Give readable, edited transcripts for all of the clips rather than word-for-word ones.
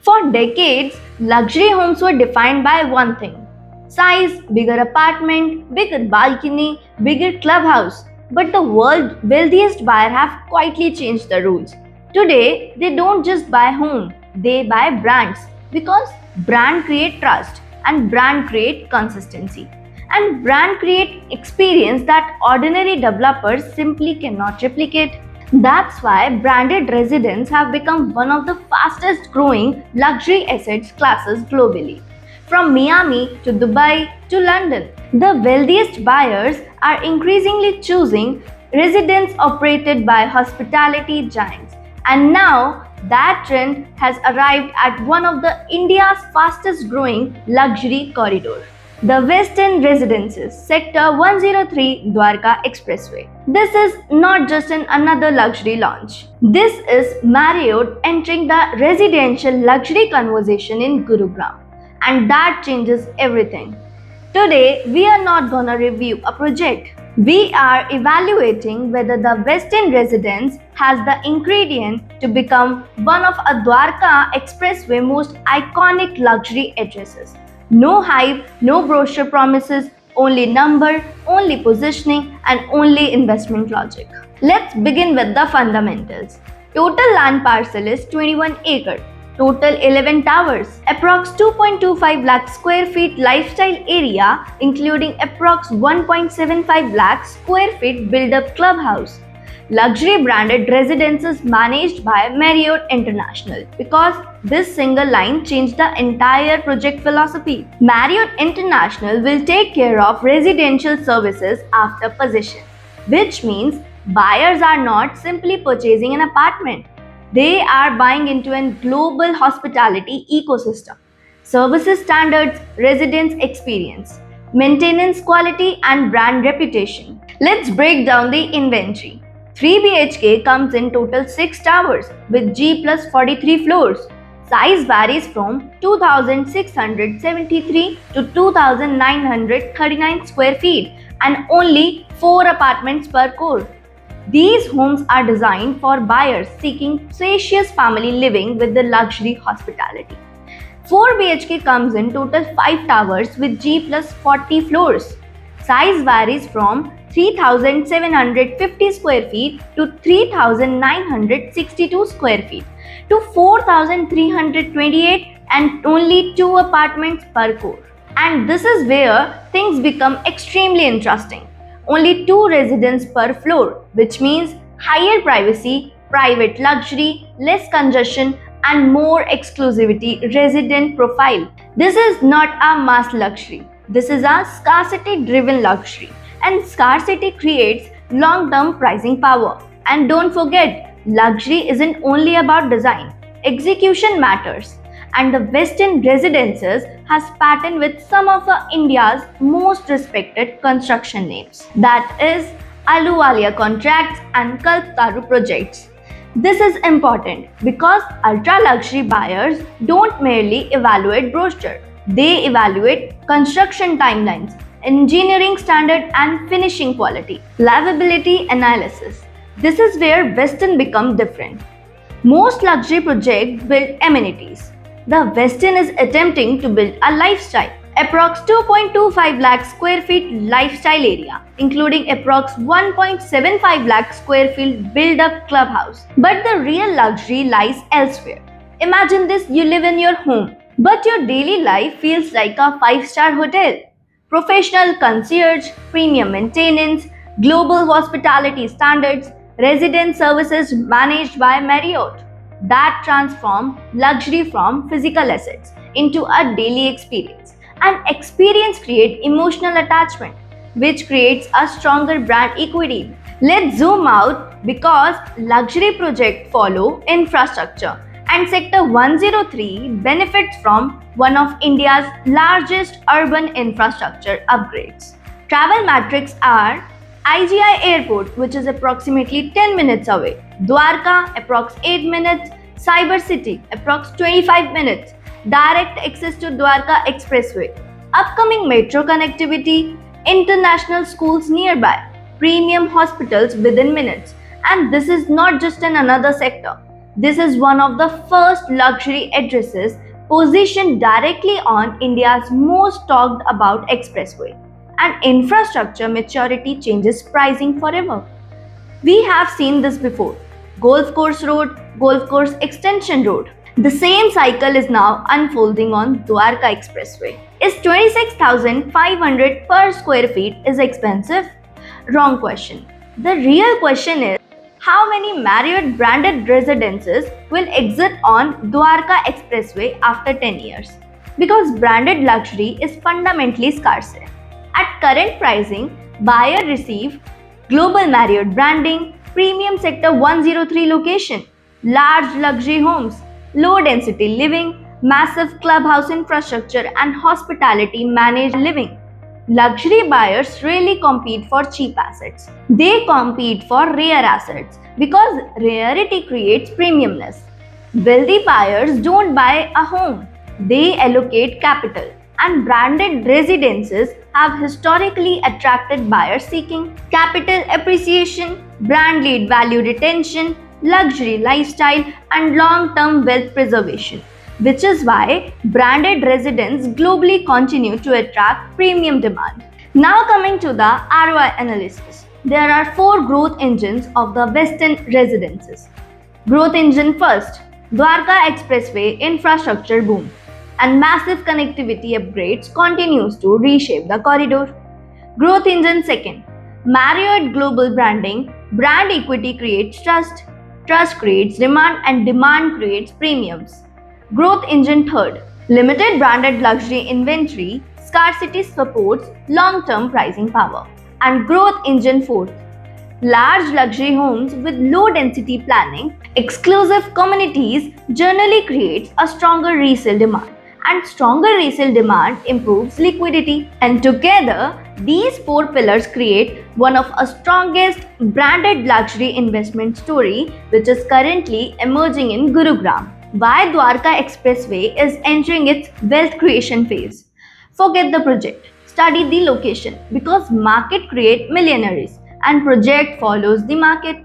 For decades, luxury homes were defined by one thing: size, bigger apartment, bigger balcony, bigger clubhouse. But the world's wealthiest buyers have quietly changed the rules. Today, they don't just buy home, they buy brands because brand create trust and brand create consistency. And brand create experience that ordinary developers simply cannot replicate. That's why branded residents have become one of the fastest growing luxury assets classes globally. From Miami to Dubai to London, the wealthiest buyers are increasingly choosing residents operated by hospitality giants. And now that trend has arrived at one of the India's fastest growing luxury corridors, the Westin Residences, Sector 103 Dwarka Expressway. This is not just another luxury launch. This is Marriott entering the residential luxury conversation in Gurugram. And that changes everything. Today, we are not gonna review a project. We are evaluating whether the Westin Residence has the ingredient to become one of a Dwarka Expressway most iconic luxury addresses. No hype, no brochure promises, only number, only positioning, and only investment logic. Let's begin with the fundamentals. Total land parcel is 21 acres. Total 11 towers, approx 2.25 lakh square feet lifestyle area, including approx 1.75 lakh square feet build-up clubhouse. Luxury branded residences managed by Marriott International, because this single line changed the entire project philosophy. Marriott International will take care of residential services after possession, which means buyers are not simply purchasing an apartment. They are buying into a global hospitality ecosystem. Services standards, residence experience, maintenance quality, and brand reputation. Let's break down the inventory. 3 BHK comes in total 6 towers with G plus 43 floors. Size varies from 2,673 to 2,939 square feet and only 4 apartments per core. These homes are designed for buyers seeking spacious family living with the luxury hospitality. 4 BHK comes in total 5 towers with G plus 40 floors. Size varies from 3,750 square feet to 3,962 square feet to 4,328 and only 2 apartments per core. And this is where things become extremely interesting. Only 2 residents per floor, which means higher privacy, private luxury, less congestion, and more exclusivity resident profile. This is not a mass luxury. This is a scarcity driven luxury. And scarcity creates long term pricing power. And don't forget, luxury isn't only about design, execution matters. And the Westin Residences has patterned with some of India's most respected construction names. That is Ahluwalia Contracts and Kalpataru Projects. This is important because ultra-luxury buyers don't merely evaluate brochure. They evaluate construction timelines, engineering standard and finishing quality, livability analysis. This is where Westin becomes different. Most luxury projects build amenities. The Westin is attempting to build a lifestyle. Approx 2.25 lakh square feet lifestyle area, including approx 1.75 lakh square feet build-up clubhouse. But the real luxury lies elsewhere. Imagine this: you live in your home, but your daily life feels like a 5-star hotel. Professional concierge, premium maintenance, global hospitality standards, resident services managed by Marriott. That transform luxury from physical assets into a daily experience. And experience creates emotional attachment, which creates a stronger brand equity. Let's zoom out because luxury projects follow infrastructure, and Sector 103 benefits from one of India's largest urban infrastructure upgrades. Travel metrics are IGI Airport, which is approximately 10 minutes away, Dwarka, approx 8 minutes, Cyber City, approx 25 minutes, direct access to Dwarka Expressway, upcoming metro connectivity, international schools nearby, premium hospitals within minutes. And this is not just another sector. This is one of the first luxury addresses positioned directly on India's most talked about expressway. And infrastructure maturity changes pricing forever. We have seen this before. Golf Course Road, Golf Course Extension Road. The same cycle is now unfolding on Dwarka Expressway. Is 26,500 per square feet is expensive? Wrong question. The real question is how many Marriott branded residences will exit on Dwarka Expressway after 10 years? Because branded luxury is fundamentally scarce. At current pricing, buyers receive Global Marriott branding, premium sector 103 location, large luxury homes, low density living, massive clubhouse infrastructure, and hospitality managed living. Luxury buyers rarely compete for cheap assets. They compete for rare assets because rarity creates premiumness. Wealthy buyers don't buy a home, they allocate capital. And branded residences have historically attracted buyers seeking capital appreciation, brand lead value retention, luxury lifestyle, and long term wealth preservation, which is why branded residences globally continue to attract premium demand. Now, coming to the ROI analysis, there are four growth engines of the Western residences. Growth engine first, Dwarka Expressway infrastructure boom and massive connectivity upgrades continues to reshape the corridor. Growth engine second, Marriott global branding, brand equity creates trust creates demand, and demand creates premiums. Growth engine third, limited branded luxury inventory, scarcity supports long-term pricing power. And growth engine fourth, large luxury homes with low density planning, exclusive communities generally creates a stronger resale demand, and stronger resale demand improves liquidity. And together, these four pillars create one of the strongest branded luxury investment story which is currently emerging in Gurugram. Why Dwarka Expressway is entering its wealth creation phase. Forget the project, study the location because market create millionaires and project follows the market.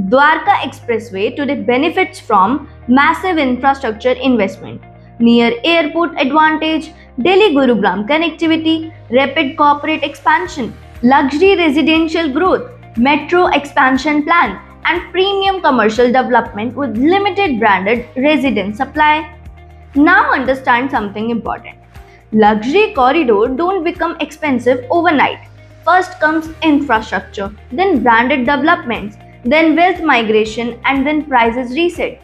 Dwarka Expressway today benefits from massive infrastructure investment, near airport advantage, Delhi Gurugram connectivity, rapid corporate expansion, luxury residential growth, metro expansion plan, and premium commercial development with limited branded residence supply. Now understand something important. Luxury corridor don't become expensive overnight. First comes infrastructure, then branded developments, then wealth migration, and then prices reset.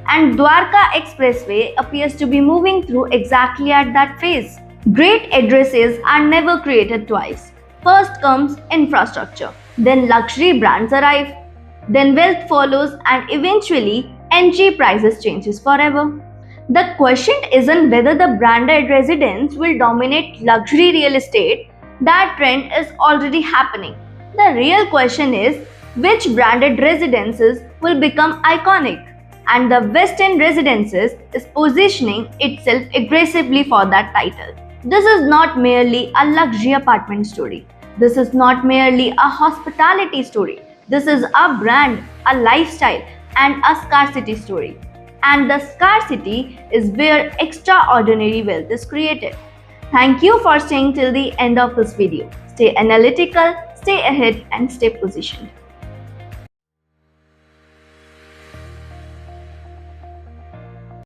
And Dwarka Expressway appears to be moving through exactly at that phase. Great addresses are never created twice. First comes infrastructure, then luxury brands arrive, then wealth follows, and eventually entry prices changes forever. The question isn't whether the branded residence will dominate luxury real estate, that trend is already happening. The real question is which branded residences will become iconic, and the Western Residences is positioning itself aggressively for that title. This is not merely a luxury apartment story. This is not merely a hospitality story. This is a brand, a lifestyle, and a scarcity story. And the scarcity is where extraordinary wealth is created. Thank you for staying till the end of this video. Stay analytical, stay ahead, and stay positioned.